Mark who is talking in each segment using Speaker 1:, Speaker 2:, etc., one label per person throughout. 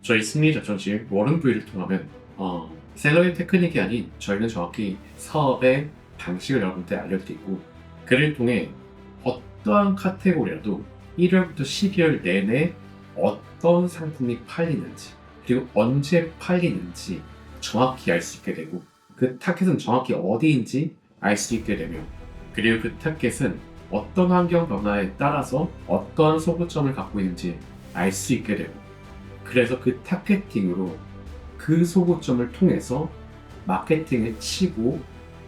Speaker 1: 저희 심리적 전시 워런 부위를 통하면 셀러의 테크닉이 아닌 저희는 정확히 사업의 방식을 여러분한테 알려드리고 그를 통해 어떠한 카테고리라도 1월부터 12월 내내 어떤 상품이 팔리는지 그리고 언제 팔리는지 정확히 알 수 있게 되고 그 타겟은 정확히 어디인지 알 수 있게 되며 그리고 그 타겟은 어떤 환경 변화에 따라서 어떠한 소구점을 갖고 있는지 알 수 있게 되고 그래서 그 타겟팅으로 그 소구점을 통해서 마케팅을 치고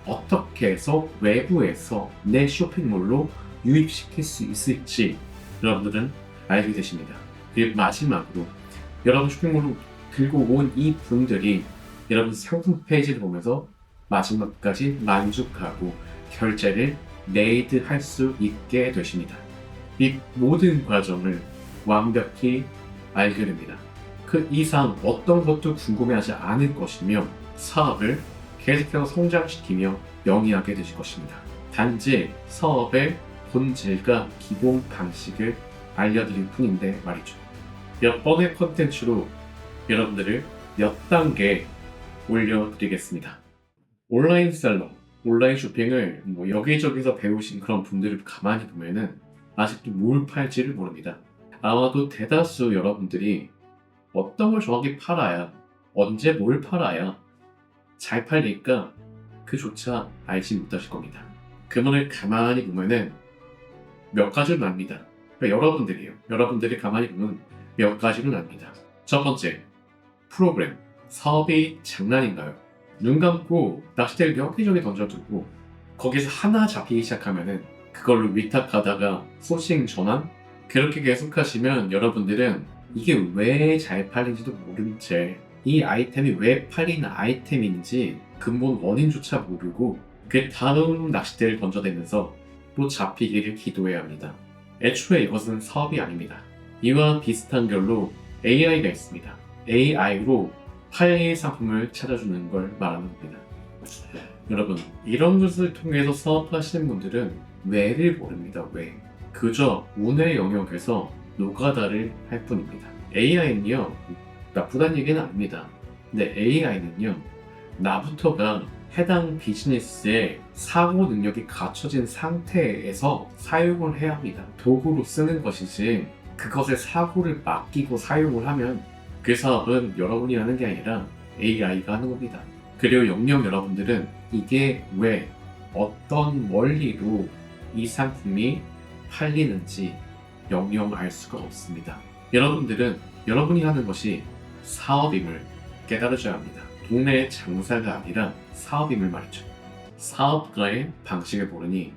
Speaker 1: 어떻게 해서 외부에서 내 쇼핑몰로 유입시킬 수 있을지 여러분들은 알게 되십니다. 그리고 마지막으로 여러분 쇼핑몰로 들고 온 이 분들이 여러분 상품 페이지를 보면서 마지막까지 만족하고 결제를 메이드할 수 있게 되십니다. 이 모든 과정을 완벽히 알게 됩니다. 그 이상 어떤 것도 궁금해하지 않을 것이며 사업을 계속해서 성장시키며 영위하게 되실 것입니다. 단지 사업의 본질과 기본 방식을 알려드릴 뿐인데 말이죠. 몇 번의 컨텐츠로 여러분들을 몇 단계 올려드리겠습니다. 온라인 셀러, 온라인 쇼핑을 여기저기서 배우신 그런 분들을 가만히 보면은 아직도 뭘 팔지를 모릅니다. 아마도 대다수 여러분들이 어떤 걸 정확히 팔아야, 언제 뭘 팔아야 잘 팔릴까 그조차 알지 못하실 겁니다. 그분을 가만히 보면은 몇 가지를 압니다. 그러니까 여러분들이에요. 여러분들이 가만히 보면 몇 가지를 압니다. 첫 번째, 프로그램. 사업이 장난인가요? 눈 감고 낚싯대를 여기저기 던져두고 거기서 하나 잡히기 시작하면은 그걸로 위탁하다가 소싱 전환? 그렇게 계속 하시면 여러분들은 이게 왜 잘 팔리는지도 모른 채 이 아이템이 왜 팔리는 아이템인지 근본 원인조차 모르고 그 다음 낚싯대를 던져대면서 또 잡히기를 기도해야 합니다. 애초에 이것은 사업이 아닙니다. 이와 비슷한 결로 AI가 있습니다. AI로 팔릴 상품을 찾아주는 걸 말하는 겁니다. 여러분, 이런 것을 통해서 사업하시는 분들은 왜를 모릅니다. 왜? 그저 운의 영역에서 노가다를 할 뿐입니다. AI는요, 나쁘다는 얘기는 아닙니다. 근데 AI는요, 나부터가 해당 비즈니스의 사고 능력이 갖춰진 상태에서 사용을 해야 합니다. 도구로 쓰는 것이지 그것에 사고를 맡기고 사용을 하면 그 사업은 여러분이 하는 게 아니라 AI가 하는 겁니다. 그리고 영영 여러분들은 이게 왜 어떤 원리로 이 상품이 팔리는지 영영 알 수가 없습니다. 여러분들은 여러분이 하는 것이 사업임을 깨달으셔야 합니다. 동네의 장사가 아니라 사업임을 말이죠. 사업가의 방식을 모르니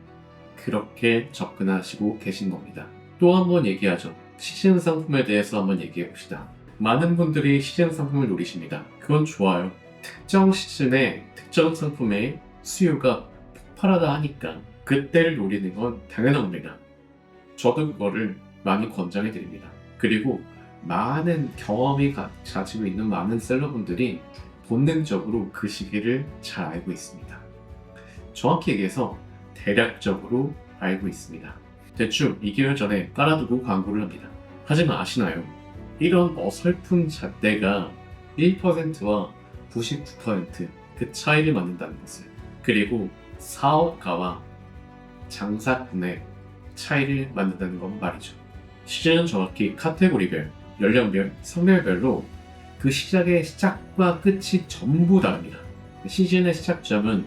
Speaker 1: 그렇게 접근하시고 계신 겁니다. 또 한 번 얘기하죠. 시즌 상품에 대해서 한번 얘기해 봅시다. 많은 분들이 시즌 상품을 노리십니다. 그건 좋아요. 특정 시즌에 특정 상품의 수요가 폭발하다 하니까 그때를 노리는 건 당연한 겁니다. 저도 그거를 많이 권장해 드립니다. 그리고 많은 경험이 가지고 있는 많은 셀러분들이 본능적으로 그 시기를 잘 알고 있습니다. 정확히 얘기해서 대략적으로 알고 있습니다. 대충 2개월 전에 깔아두고 광고를 합니다. 하지만 아시나요? 이런 어설픈 잣대가 1%와 99%그 차이를 만든다는 것을. 그리고 사업가와 장사꾼의 차이를 만든다는 건 말이죠. 시즌은 정확히 카테고리별, 연령별, 성별별로 그 시작의 시작과 끝이 전부 다릅니다. 시즌의 시작점은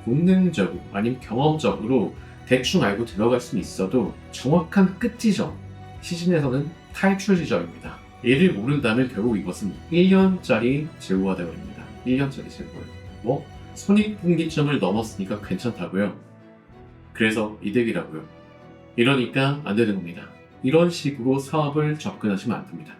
Speaker 1: 본능적으로 아니면 경험적으로 대충 알고 들어갈 수는 있어도 정확한 끝 지점, 시즌에서는 탈출 지점입니다. 이를 모른다면 결국 이것은 1년짜리 재고가 되어버립니다. 1년짜리 재고요. 손익분기점을 넘었으니까 괜찮다고요? 그래서 이득이라고요. 이러니까 안 되는 겁니다. 이런 식으로 사업을 접근하시면 안 됩니다.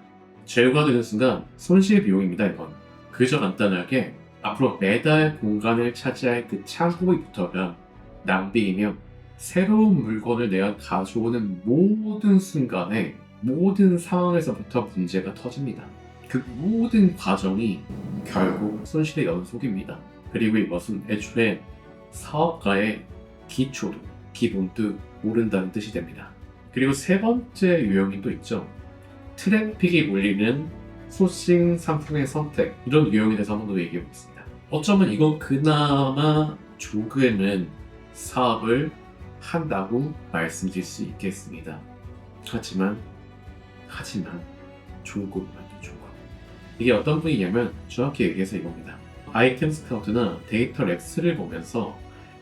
Speaker 1: 재고가 되는 순간 손실 비용입니다. 이건 그저 간단하게 앞으로 매달 공간을 차지할 그 창고부터가 낭비이며 새로운 물건을 내가 가져오는 모든 순간에 모든 상황에서부터 문제가 터집니다. 그 모든 과정이 결국 손실의 연속입니다. 그리고 이것은 애초에 사업가의 기초도 기본도 모른다는 뜻이 됩니다. 그리고 세 번째 유형이 또 있죠. 트래픽이 몰리는 소싱 상품의 선택, 이런 유형에 대해서 한번 더 얘기해 보겠습니다. 어쩌면 이건 그나마 조금은 사업을 한다고 말씀드릴 수 있겠습니다. 하지만 조금만요, 조금. 이게 어떤 분이냐면 정확히 얘기해서 이겁니다. 아이템 스카우트나 데이터 랩스를 보면서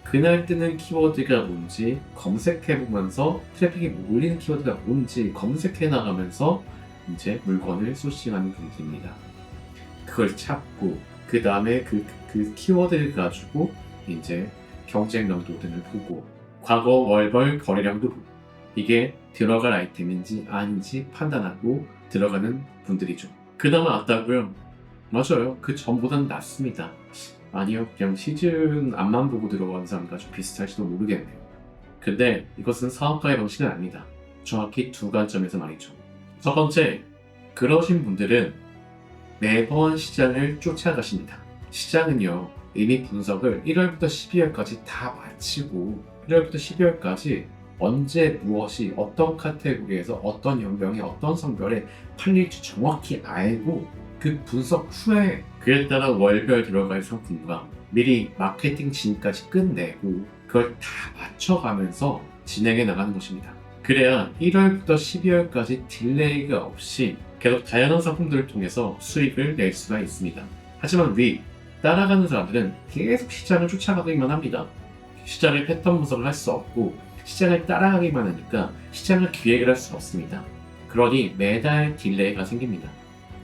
Speaker 1: 그날 뜨는 키워드가 뭔지 검색해보면서 트래픽이 몰리는 키워드가 뭔지 검색해 나가면서 이제 물건을 소싱하는 분들입니다. 그걸 찾고 그 다음에 그 키워드를 가지고 이제 경쟁력도 등을 보고 과거 월별 거래량도 보고 이게 들어갈 아이템인지 아닌지 판단하고 들어가는 분들이죠. 그나마 낫다고요? 맞아요. 그 전보다는 낫습니다. 아니요, 그냥 시즌 앞만 보고 들어간 사람과 좀 비슷할지도 모르겠네요. 근데 이것은 사업가의 방식은 아닙니다. 정확히 두 관점에서 말이죠. 첫 번째, 그러신 분들은 매번 시장을 쫓아가십니다. 시장은요, 이미 분석을 1월부터 12월까지 다 마치고 1월부터 12월까지 언제 무엇이 어떤 카테고리에서 어떤 연령에 어떤 성별에 팔릴지 정확히 알고 그 분석 후에 그에 따라 월별 들어갈 상품과 미리 마케팅 진까지 끝내고 그걸 다 맞춰가면서 진행해 나가는 것입니다. 그래야 1월부터 12월까지 딜레이가 없이 계속 다양한 상품들을 통해서 수익을 낼 수가 있습니다. 하지만 따라가는 사람들은 계속 시장을 쫓아가기만 합니다. 시장의 패턴 분석을 할 수 없고 시장을 따라가기만 하니까 시장을 기획을 할 수 없습니다. 그러니 매달 딜레이가 생깁니다.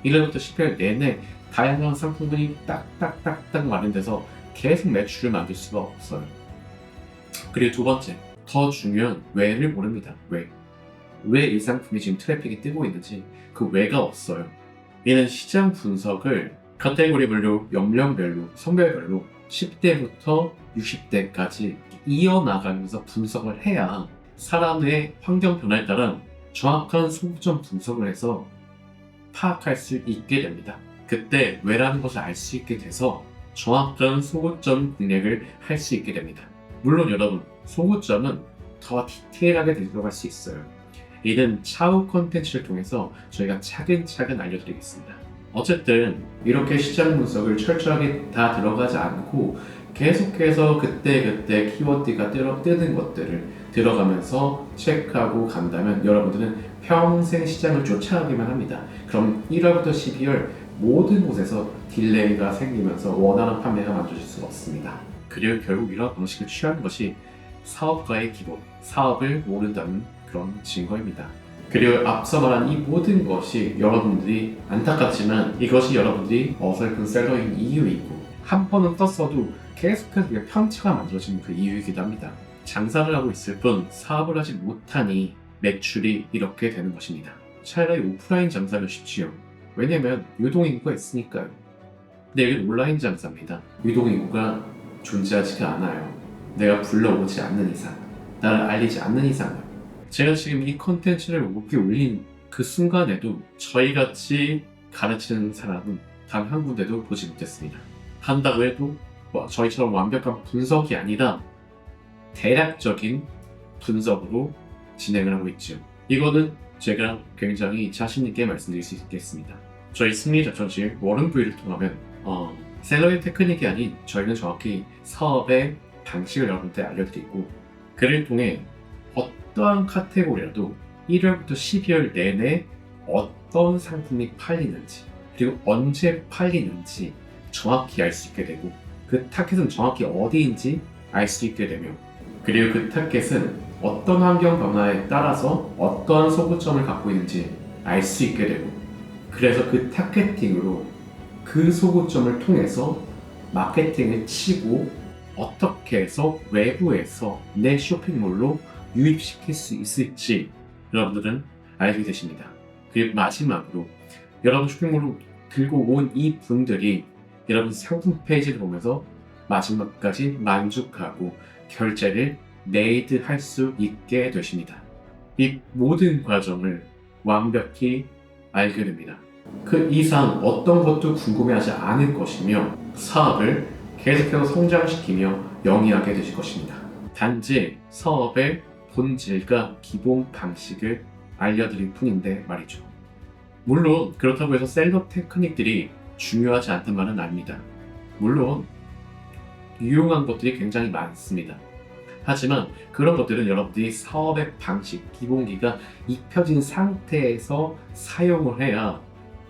Speaker 1: 1월부터 12월 내내 다양한 상품들이 딱딱딱딱 마련돼서 계속 매출을 만들 수가 없어요. 그리고 두 번째, 더 중요한 왜를 모릅니다. 왜 이 상품이 지금 트래픽이 뜨고 있는지 그 왜가 없어요. 이는 시장 분석을 카테고리별로, 연령별로, 성별별로 10대부터 60대까지 이어나가면서 분석을 해야 사람의 환경 변화에 따라 정확한 소구점 분석을 해서 파악할 수 있게 됩니다. 그때 왜라는 것을 알 수 있게 돼서 정확한 소구점 공략을 할 수 있게 됩니다. 물론 여러분, 소구점은 더 디테일하게 들어갈 수 있어요. 이는 차후 컨텐츠를 통해서 저희가 차근차근 알려드리겠습니다. 어쨌든 이렇게 시장 분석을 철저하게 다 들어가지 않고 계속해서 그때 키워드가 뜨는 것들을 들어가면서 체크하고 간다면 여러분들은 평생 시장을 쫓아가기만 합니다. 그럼 1월부터 12월 모든 곳에서 딜레이가 생기면서 원하는 판매가 만들어질 수가 없습니다. 그리고 결국 이런 방식을 취하는 것이 사업가의 기본, 사업을 모른다는 그런 증거입니다. 그리고 앞서 말한 이 모든 것이 여러분들이 안타깝지만 이것이 여러분들이 어설픈 셀러인 이유이고 한 번은 떴어도 계속해서 편차가 만들어지는 그 이유이기도 합니다. 장사를 하고 있을 뿐 사업을 하지 못하니 매출이 이렇게 되는 것입니다. 차라리 오프라인 장사를 쉽지요. 왜냐면 유동인구가 있으니까요. 근데 여기 온라인 장사입니다. 유동인구가 존재하지가 않아요. 내가 불러오지 않는 이상, 나를 알리지 않는 이상은. 제가 지금 이 컨텐츠를 올린 그 순간에도 저희같이 가르치는 사람은 단 한 군데도 보지 못했습니다. 한다고 해도 저희처럼 완벽한 분석이 아니라 대략적인 분석으로 진행을 하고 있죠. 이거는 제가 굉장히 자신있게 말씀드릴 수 있겠습니다. 저희 승리작전실 워런 부위를 통하면 셀러의 테크닉이 아닌 저희는 정확히 사업의 방식을 여러분한테 알려드리고 그를 통해 어떠한 카테고리라도 1월부터 12월 내내 어떤 상품이 팔리는지 그리고 언제 팔리는지 정확히 알 수 있게 되고 그 타겟은 정확히 어디인지 알 수 있게 되며 그리고 그 타겟은 어떤 환경 변화에 따라서 어떠한 소구점을 갖고 있는지 알 수 있게 되고 그래서 그 타겟팅으로 그 소구점을 통해서 마케팅을 치고 어떻게 해서 외부에서 내 쇼핑몰로 유입시킬 수 있을지 여러분들은 알게 되십니다. 그리고 마지막으로 여러분 쇼핑몰로 들고 온 이 분들이 여러분 상품 페이지를 보면서 마지막까지 만족하고 결제를 메이드할 수 있게 되십니다. 이 모든 과정을 완벽히 알게 됩니다. 그 이상 어떤 것도 궁금해하지 않을 것이며 사업을 계속해서 성장시키며 영위하게 되실 것입니다. 단지 사업의 본질과 기본 방식을 알려드릴 뿐인데 말이죠. 물론 그렇다고 해서 셀러 테크닉들이 중요하지 않단 말은 아닙니다. 물론 유용한 것들이 굉장히 많습니다. 하지만 그런 것들은 여러분들이 사업의 방식, 기본기가 익혀진 상태에서 사용을 해야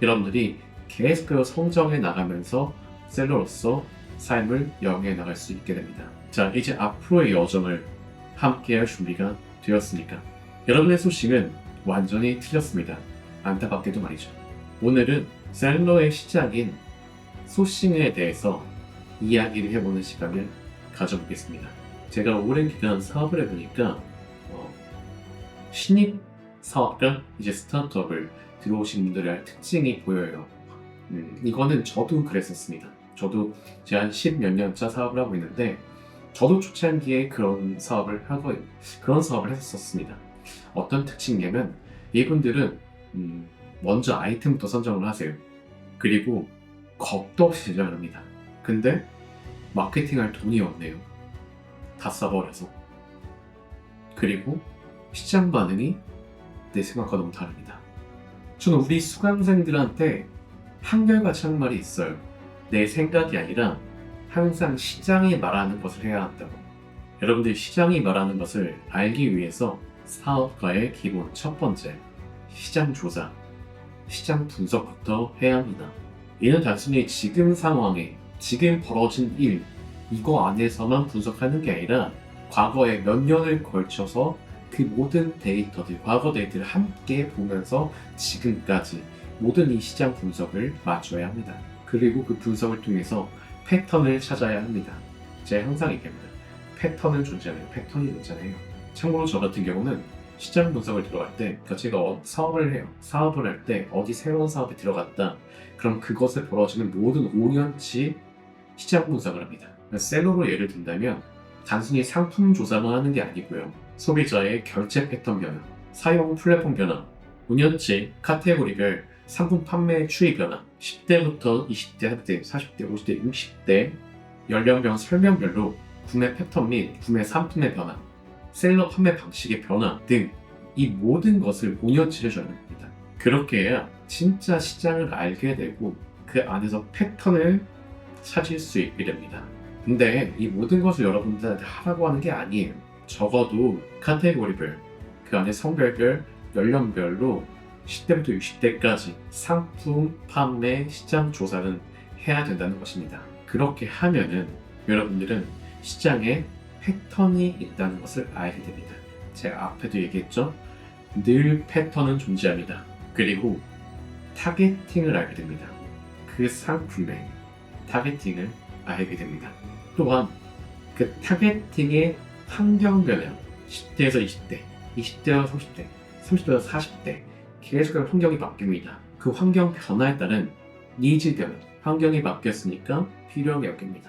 Speaker 1: 여러분들이 계속해서 성장해 나가면서 셀러로서 삶을 영위해 나갈 수 있게 됩니다. 자, 이제 앞으로의 여정을 함께할 준비가 되었으니까 여러분의 소식은 완전히 틀렸습니다. 안타깝게도 말이죠. 오늘은 셀러의 시작인 소싱에 대해서 이야기를 해보는 시간을 가져보겠습니다. 제가 오랜 기간 사업을 해보니까 신입 사업가, 이제 스타트업을 들어오신 분들의 특징이 보여요. 이거는 저도 그랬었습니다. 저도 이제 한 10몇 년차 사업을 하고 있는데 저도 초창기에 그런 사업을 했었습니다. 어떤 특징이냐면 이분들은 먼저 아이템부터 선정을 하세요. 그리고 겁도 없이 제작을 합니다. 근데 마케팅할 돈이 없네요. 다 써버려서. 그리고 시장 반응이 내 생각과 너무 다릅니다. 저는 우리 수강생들한테 한결같이 하는 말이 있어요. 내 생각이 아니라 항상 시장이 말하는 것을 해야 한다고. 여러분들이 시장이 말하는 것을 알기 위해서 사업가의 기본 첫 번째, 시장 조사, 시장 분석부터 해야 합니다. 이는 단순히 지금 상황에, 지금 벌어진 일, 이거 안에서만 분석하는 게 아니라 과거에 몇 년을 걸쳐서 그 모든 데이터들, 과거 데이터를 함께 보면서 지금까지 모든 이 시장 분석을 맞춰야 합니다. 그리고 그 분석을 통해서 패턴을 찾아야 합니다. 제가 항상 얘기합니다. 패턴은 존재해요. 패턴이 존재해요. 참고로 저 같은 경우는 시장 분석을 들어갈 때, 그러니까 제가 사업을 해요. 사업을 할 때 어디 새로운 사업에 들어갔다. 그럼 그것에 벌어지는 모든 5년치 시장 분석을 합니다. 셀러로 예를 든다면 단순히 상품 조사만 하는 게 아니고요. 소비자의 결제 패턴 변화, 사용 플랫폼 변화, 5년치 카테고리별 상품 판매 추이 변화, 10대부터 20대, 30대, 40대, 50대, 60대 연령별 설명별로 구매 패턴 및 구매 상품의 변화, 셀러 판매 방식의 변화 등 이 모든 것을 5년치를 줘야 합니다. 그렇게 해야 진짜 시장을 알게 되고 그 안에서 패턴을 찾을 수 있게 됩니다. 근데 이 모든 것을 여러분들한테 하라고 하는 게 아니에요. 적어도 카테고리별, 그 안에 성별별, 연령별로 10대부터 60대까지 상품, 판매, 시장 조사는 해야 된다는 것입니다. 그렇게 하면은 여러분들은 시장에 패턴이 있다는 것을 알게 됩니다. 제가 앞에도 얘기했죠? 늘 패턴은 존재합니다. 그리고 타겟팅을 알게 됩니다. 그 상품의 타겟팅을 알게 됩니다. 또한 그 타겟팅의 환경 변화, 10대에서 20대, 20대에서 30대, 30대에서 40대 계속 환경이 바뀝니다. 그 환경 변화에 따른 니즈 변화, 환경이 바뀌었으니까 필요한 게 바뀝니다.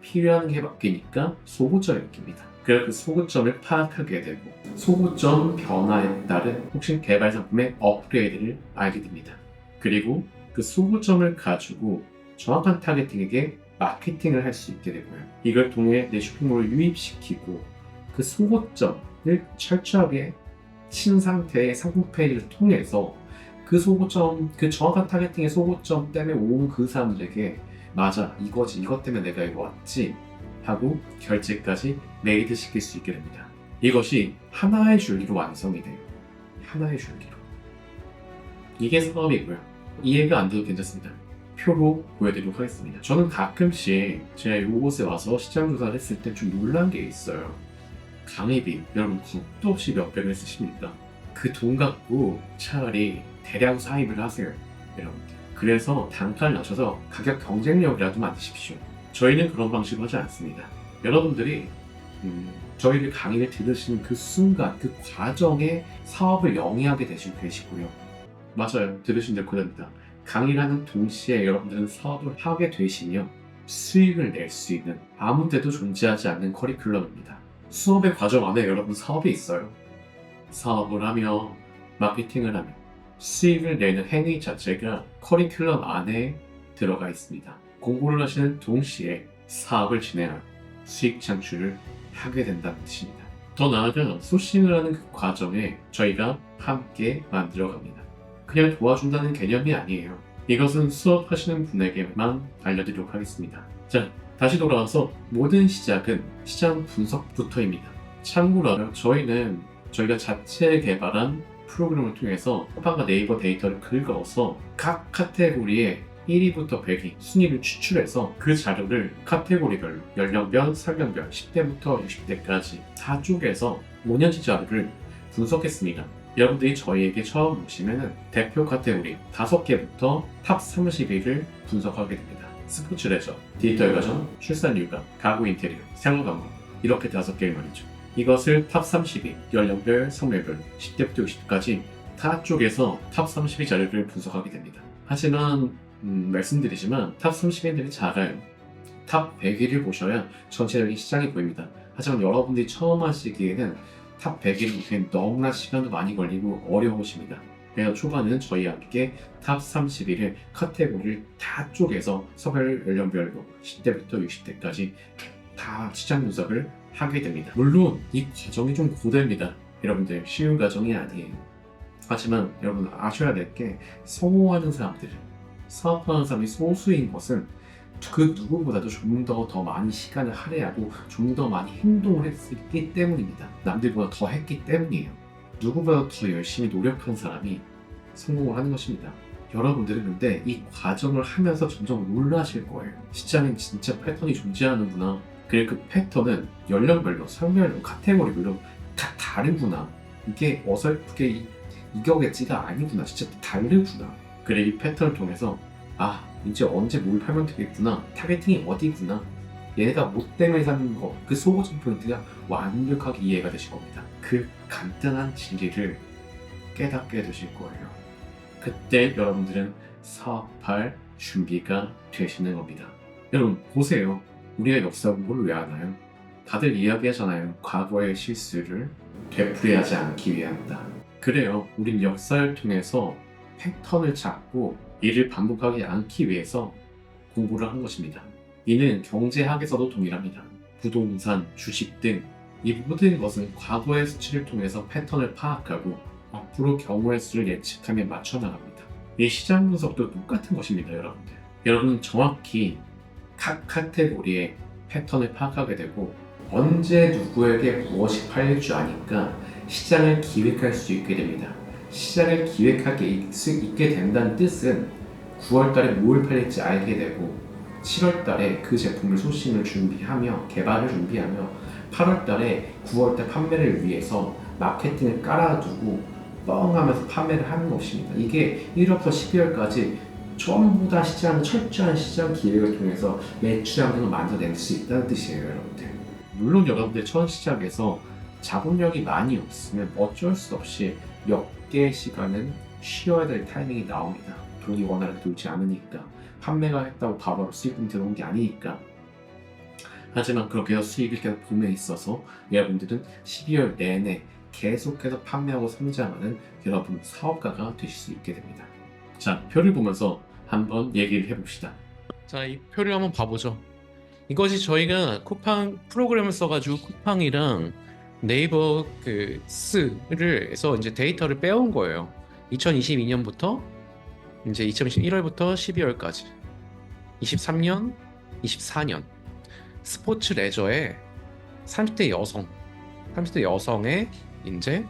Speaker 1: 필요한 게 바뀌니까 소구점이 바뀝니다. 그래서 그 소구점을 파악하게 되고 소구점 변화에 따른 혹시 개발 상품의 업그레이드를 알게 됩니다. 그리고 그 소구점을 가지고 정확한 타겟팅에게 마케팅을 할 수 있게 되고요. 이걸 통해 내 쇼핑몰을 유입시키고 그 소고점을 철저하게 친 상태의 상품 페이지를 통해서 그 소고점, 그 정확한 타겟팅의 소고점 때문에 온 그 사람들에게 맞아, 이거지, 이것 때문에 내가 이거 왔지 하고 결제까지 메이드 시킬 수 있게 됩니다. 이것이 하나의 줄기로 완성이 돼요. 하나의 줄기로. 이게 사업이고요. 이해가 안 돼도 괜찮습니다. 표로 보여드리도록 하겠습니다. 저는 가끔씩 제가 이곳에 와서 시장 조사를 했을 때 좀 놀란 게 있어요. 강의비, 여러분 겁도 없이 몇백을 쓰십니까? 그 돈 갖고 차라리 대량 사입을 하세요, 여러분들. 그래서 단가를 낮춰서 가격 경쟁력이라도 만드십시오. 저희는 그런 방식으로 하지 않습니다. 여러분들이 저희들 강의를 들으시는 그 순간, 그 과정에 사업을 영위하게 되시고 계시고요. 맞아요, 들으신 대로 그럽니다. 강의를 하는 동시에 여러분들은 사업을 하게 되시면 수익을 낼 수 있는 아무 때도 존재하지 않는 커리큘럼입니다. 수업의 과정 안에 여러분 사업이 있어요. 사업을 하며 마케팅을 하며 수익을 내는 행위 자체가 커리큘럼 안에 들어가 있습니다. 공부를 하시는 동시에 사업을 진행하며 수익 창출을 하게 된다는 뜻입니다. 더 나아가 소싱을 하는 그 과정에 저희가 함께 만들어갑니다. 그냥 도와준다는 개념이 아니에요. 이것은 수업하시는 분에게만 알려드리도록 하겠습니다. 자, 다시 돌아와서 모든 시작은 시장 분석부터입니다. 참고로 저희는 저희가 자체 개발한 프로그램을 통해서 쿠팡과 네이버 데이터를 긁어서 각 카테고리에 1위부터 100위 순위를 추출해서 그 자료를 카테고리별로 연령별, 설명별, 10대부터 60대까지 다 쪼개서 5년치 자료를 분석했습니다. 여러분들이 저희에게 처음 오시면 대표 카테고리 5개부터 탑 30위를 분석하게 됩니다. 스포츠 레저, 디지털 가전, 출산 육아, 가구 인테리어, 생활 관광 이렇게 5개를 말이죠. 이것을 탑 30위, 연령별, 성별별, 10대부터 60대까지 다 쪼개서 탑 30위 자료를 분석하게 됩니다. 하지만 말씀드리지만 탑 30위들이 작아요. 탑 100위를 보셔야 전체적인 시장이 보입니다. 하지만 여러분들이 처음 하시기에는 탑 100위를 보기엔 너무나 시간도 많이 걸리고 어려우십니다. 그래서 초반에는 저희와 함께 탑 30위를 카테고리를 다 쪼개서 서별 연령별로 10대부터 60대까지 다 시장 분석을 하게 됩니다. 물론 이 과정이 좀 고됩니다. 여러분들 쉬운 과정이 아니에요. 하지만 여러분 아셔야 될 게 성공하는 사람들, 사업하는 사람이 소수인 것은 그 누구보다도 좀 더 많이 시간을 할애하고 좀 더 많이 행동을 했기 때문입니다. 남들보다 더 했기 때문이에요. 누구보다 더 열심히 노력한 사람이 성공을 하는 것입니다. 여러분들은 근데 이 과정을 하면서 점점 놀라실 거예요. 시장엔 진짜 패턴이 존재하는구나. 그리고 그 패턴은 연령별로, 성별로, 카테고리별로 다 다르구나. 이게 어설프게 이거겠지가 아니구나. 진짜 다르구나. 그래 이 패턴을 통해서 이제 언제 뭘 팔면 되겠구나. 타겟팅이 어디구나. 얘네가 뭐 때문에 사는 거, 그 소고점 포인트가 완벽하게 이해가 되실 겁니다. 그 간단한 진리를 깨닫게 되실 거예요. 그때 여러분들은 사업할 준비가 되시는 겁니다. 여러분 보세요. 우리가 역사 공부를 왜 하나요? 다들 이야기하잖아요. 과거의 실수를 되풀이하지 않기 위함이다. 그래요. 우린 역사를 통해서 패턴을 잡고 이를 반복하지 않기 위해서 공부를 한 것입니다. 이는 경제학에서도 동일합니다. 부동산, 주식 등 이 모든 것은 과거의 수치를 통해서 패턴을 파악하고 앞으로 경우의 수를 예측하며 맞춰 나갑니다. 이 시장 분석도 똑같은 것입니다, 여러분들. 여러분은 정확히 각 카테고리의 패턴을 파악하게 되고 언제 누구에게 무엇이 팔릴 줄 아니까 시장을 기획할 수 있게 됩니다. 시장을 기획할 수 있게 된다는 뜻은 9월달에 뭘 팔릴지 알게 되고 7월달에 그 제품을 소싱을 준비하며 개발을 준비하며 8월달에 9월달 판매를 위해서 마케팅을 깔아두고 뻥하면서 판매를 하는 것입니다. 이게 1월부터 12월까지 전부 다 철저한 시장 기획을 통해서 매출 항목을 만들어낼 수 있다는 뜻이에요, 여러분들. 물론 여러분들 처음 시작해서 자본력이 많이 없으면 어쩔 수 없이 몇 개의 시간은 쉬어야 될 타이밍이 나옵니다. 돈이 원활하게 돌지 않으니까, 판매가 했다고 바로 수익금 들어온 게 아니니까. 하지만 그렇게 해서 수익을 계속 봄에 있어서 여러분들은 12월 내내 계속해서 판매하고 성장하는 여러분 사업가가 되실 수 있게 됩니다. 자, 표를 보면서 한번 얘기를 해봅시다.
Speaker 2: 자, 이 표를 한번 봐보죠. 이것이 저희가 쿠팡 프로그램을 써가지고 쿠팡이랑 네이버 그 스를 해서 이제 데이터를 빼온 거예요. 2022년부터 이제 2021월부터 12월까지 23년, 24년 스포츠 레저의 30대 여성의 이제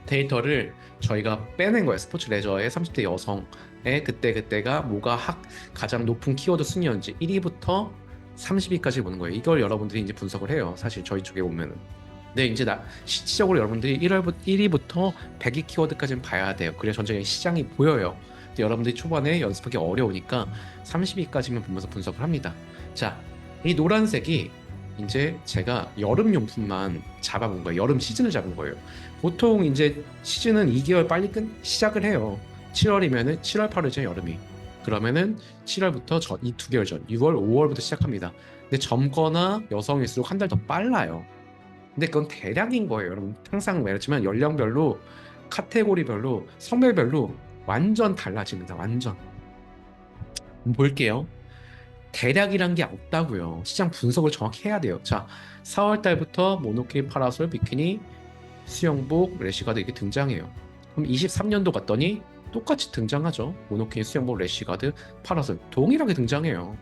Speaker 2: 데이터를 저희가 빼낸 거예요. 스포츠 레저의 30대 여성의 그때가 뭐가 가장 높은 키워드 순위였는지 1위부터 30위까지 보는 거예요. 이걸 여러분들이 이제 분석을 해요. 사실 저희 쪽에 오면은. 근데 이제 실질적으로 여러분들이 1위부터 100위 키워드까지는 봐야 돼요. 그래야 전체적인 시장이 보여요. 근데 여러분들이 초반에 연습하기 어려우니까 30위까지만 보면서 분석을 합니다. 자, 이 노란색이 이제 제가 여름용품만 잡아본 거예요. 여름 시즌을 잡은 거예요. 보통 이제 시즌은 2개월 빨리 시작을 해요. 7월이면은 7월, 8월이죠, 여름이. 그러면은 7월부터 이 2개월 전, 6월, 5월부터 시작합니다. 근데 젊거나 여성일수록 한 달 더 빨라요. 근데 그건 대략인 거예요, 여러분. 항상 말했지만 연령별로, 카테고리별로, 성별별로 완전 달라집니다. 완전. 볼게요. 대략이란 게 없다고요. 시장 분석을 정확히 해야 돼요. 자, 4월 달부터 모노킬, 파라솔, 비키니, 수영복, 래시가드 이렇게 등장해요. 그럼 23년도 갔더니 똑같이 등장하죠. 모노키니, 수영복, 래쉬가드, 파라솔 동일하게 등장해요.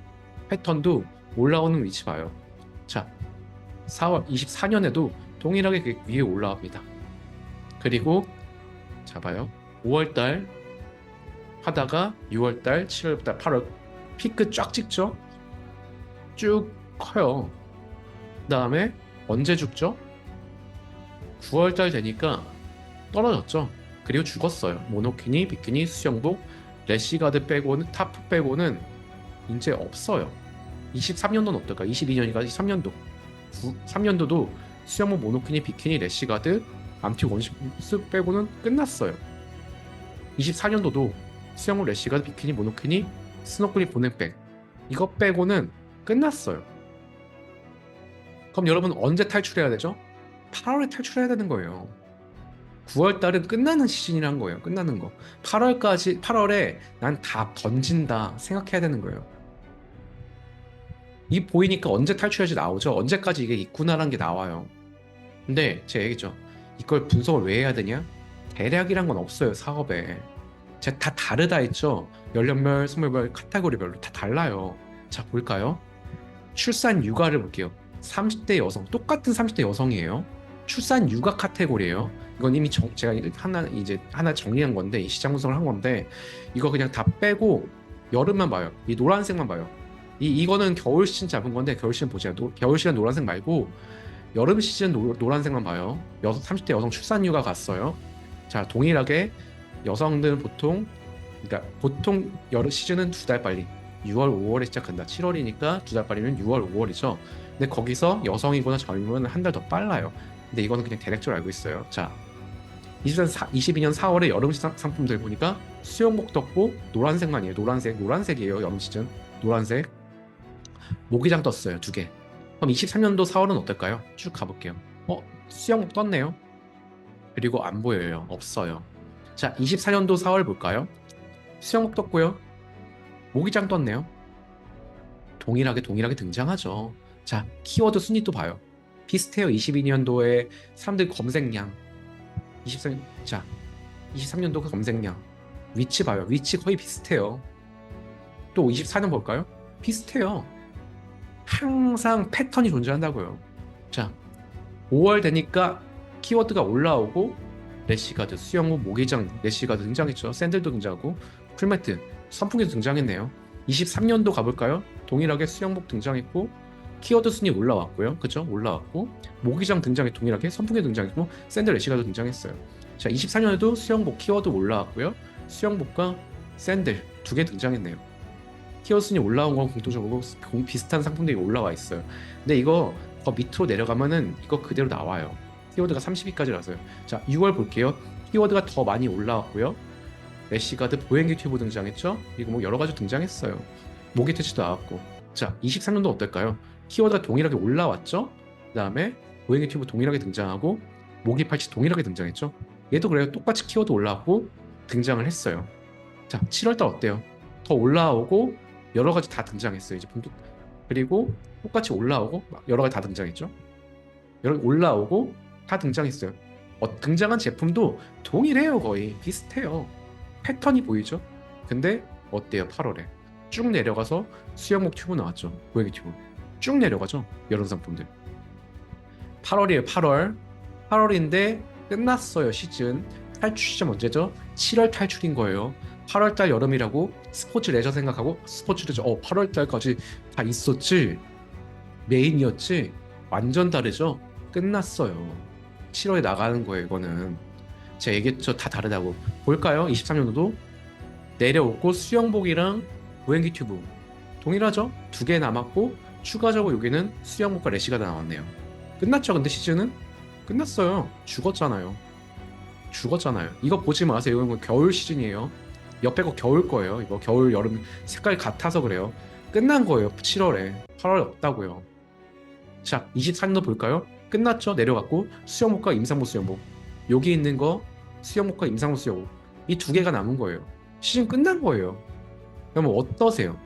Speaker 2: 패턴도 올라오는 위치 봐요. 자, 4월 24년에도 동일하게 그 위에 올라옵니다. 그리고 잡아요. 5월달 하다가 6월달, 7월달, 8월 피크 쫙 찍죠. 쭉 커요. 그 다음에 언제 죽죠? 9월달 되니까 떨어졌죠. 그리고 죽었어요. 모노키니, 비키니, 수영복, 래쉬가드 빼고는 타프 빼고는 이제 없어요. 23년도는 어떨까? 22년이니까 3년도. 3년도도 수영복, 모노키니, 비키니, 래쉬가드, 암틱 원시스 빼고는 끝났어요. 24년도도 수영복, 래쉬가드, 비키니, 모노키니, 스노클링, 보냉백 이거 빼고는 끝났어요. 그럼 여러분 언제 탈출해야 되죠? 8월에 탈출해야 되는 거예요. 9월 달은 끝나는 시즌이란 거예요. 끝나는 거. 8월에 난 다 던진다 생각해야 되는 거예요. 이 보이니까 언제 탈출해야지 나오죠. 언제까지 이게 있구나라는 게 나와요. 근데 제가 얘기했죠. 이걸 분석을 왜 해야 되냐? 대략이란 건 없어요. 사업에. 제가 다 다르다 했죠. 연령별, 성별별, 카테고리별로 다 달라요. 자, 볼까요? 출산 육아를 볼게요. 30대 여성, 똑같은 30대 여성이에요. 출산 육아 카테고리예요. 이건 이미 제가 하나 정리한 건데, 이 시장 분석을 한 건데, 이거 그냥 다 빼고 여름만 봐요. 이 노란색만 봐요. 이거는 겨울 시즌 잡은 건데, 겨울 시즌 보세요. 겨울 시즌 노란색 말고 여름 시즌 노란색만 봐요. 30대 여성 출산 육아 갔어요. 자, 동일하게 여성들은 보통 여름 시즌은 2달 빨리 6월, 5월에 시작한다. 7월이니까 2달 빨리면 6월, 5월이죠. 근데 거기서 여성이거나 젊으면 한 달 더 빨라요. 근데 이거는 그냥 대략적으로 알고 있어요. 자, 22년 4월에 여름 상품들 보니까 수영복 떴고 노란색만이에요. 노란색이에요. 여름 시즌 노란색. 모기장 떴어요. 2개. 그럼 23년도 4월은 어떨까요? 쭉 가볼게요. 수영복 떴네요. 그리고 안 보여요. 없어요. 자, 24년도 4월 볼까요? 수영복 떴고요. 모기장 떴네요. 동일하게 등장하죠. 자, 키워드 순위 또 봐요. 비슷해요. 22년도에 사람들 검색량. 23년도 검색량. 위치 봐요. 위치 거의 비슷해요. 또 24년 볼까요? 비슷해요. 항상 패턴이 존재한다고요. 자, 5월 되니까 키워드가 올라오고 래쉬가드, 수영복, 모기장, 래쉬가드 등장했죠. 샌들도 등장하고 풀매트, 선풍기도 등장했네요. 23년도 가볼까요? 동일하게 수영복 등장했고 키워드 순위 올라왔고요. 그쵸? 올라왔고 모기장 등장해 동일하게 선풍기 등장했고 샌들, 래쉬가드 등장했어요. 자, 24년에도 수영복 키워드 올라왔고요. 수영복과 샌들 2개 등장했네요. 키워드 순위 올라온 건 공통적으로 비슷한 상품들이 올라와 있어요. 근데 이거 더 밑으로 내려가면은 이거 그대로 나와요. 키워드가 30위까지라서요. 자, 6월 볼게요. 키워드가 더 많이 올라왔고요. 래쉬가드, 보행기 튜브 등장했죠. 그리고 뭐 여러 가지 등장했어요. 모기 퇴치도 나왔고. 자, 23년도 어떨까요? 키워드가 동일하게 올라왔죠. 그 다음에 보행기 튜브 동일하게 등장하고 모기 팔찌 동일하게 등장했죠. 얘도 그래요. 똑같이 키워드 올라왔고 등장을 했어요. 자, 7월달 어때요? 더 올라오고 여러 가지 다 등장했어요. 이제 그리고 똑같이 올라오고 여러 가지 다 등장했죠. 올라오고 다 등장했어요. 등장한 제품도 동일해요. 거의 비슷해요. 패턴이 보이죠? 근데 어때요? 8월에 쭉 내려가서 수영복 튜브 나왔죠. 보행기 튜브 쭉 내려가죠. 여름 상품들. 8월이에요. 8월인데 끝났어요. 시즌 탈출 시즌 언제죠? 7월 탈출인 거예요. 8월달 여름이라고 스포츠 레저 생각하고 스포츠 레저 8월달까지 다 있었지, 메인이었지. 완전 다르죠. 끝났어요. 7월에 나가는 거예요. 이거는 제가 얘기했죠. 다 다르다고. 볼까요? 23년도도 내려오고 수영복이랑 보행기 튜브 동일하죠. 2개 남았고 추가적으로 여기는 수영복과 래쉬가 다 나왔네요. 끝났죠. 근데 시즌은 끝났어요. 죽었잖아요. 이거 보지 마세요. 이건 겨울 시즌이에요. 옆에 거 겨울 거예요. 이거 겨울 여름 색깔 같아서 그래요. 끝난 거예요. 7월에 8월에 없다고요. 자, 24년도 볼까요? 끝났죠. 내려갔고 수영복과 임산부 수영복 여기 있는 거 수영복과 임산부 수영복 이 2개가 남은 거예요. 시즌 끝난 거예요. 그러면 어떠세요?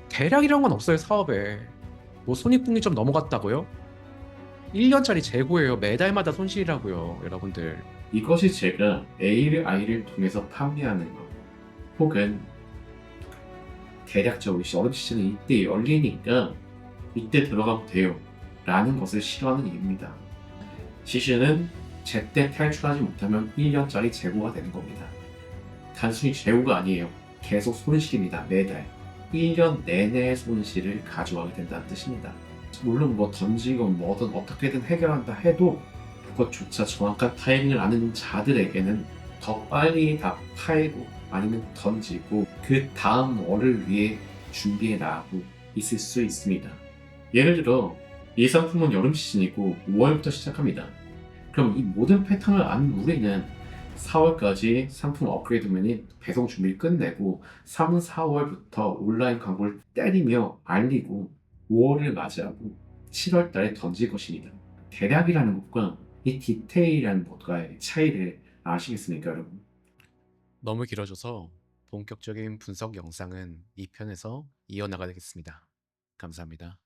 Speaker 2: 대략이란 건 없어요. 사업에 뭐 손익분기 좀 넘어갔다고요? 1년짜리 재고예요. 매달마다 손실이라고요, 여러분들.
Speaker 1: 이것이 제가 AI를 통해서 판매하는 것, 혹은 대략적으로 여름 시즌은 이때 열리니까 이때 들어가면 돼요 라는 것을 싫어하는 이유입니다. 시즌은 제때 탈출하지 못하면 1년짜리 재고가 되는 겁니다. 단순히 재고가 아니에요. 계속 손실입니다. 매달 1년 내내 손실을 가져가게 된다는 뜻입니다. 물론 뭐 던지건 뭐든 어떻게든 해결한다 해도 그것조차 정확한 타이밍을 아는 자들에게는 더 빨리 다 팔고 아니면 던지고 그 다음 월을 위해 준비해 나가고 있을 수 있습니다. 예를 들어 이 상품은 여름 시즌이고 5월부터 시작합니다. 그럼 이 모든 패턴을 아는 우리는 4월까지 상품 업그레이드면이 배송 준비를 끝내고 3, 4월부터 온라인 광고를 때리며 알리고 5월을 맞이하고 7월 달에 던질 것입니다. 대략이라는 것과 이 디테일이라는 것과의 차이를 아시겠습니까, 여러분?
Speaker 2: 너무 길어져서 본격적인 분석 영상은 2편에서 이어나가겠습니다. 감사합니다.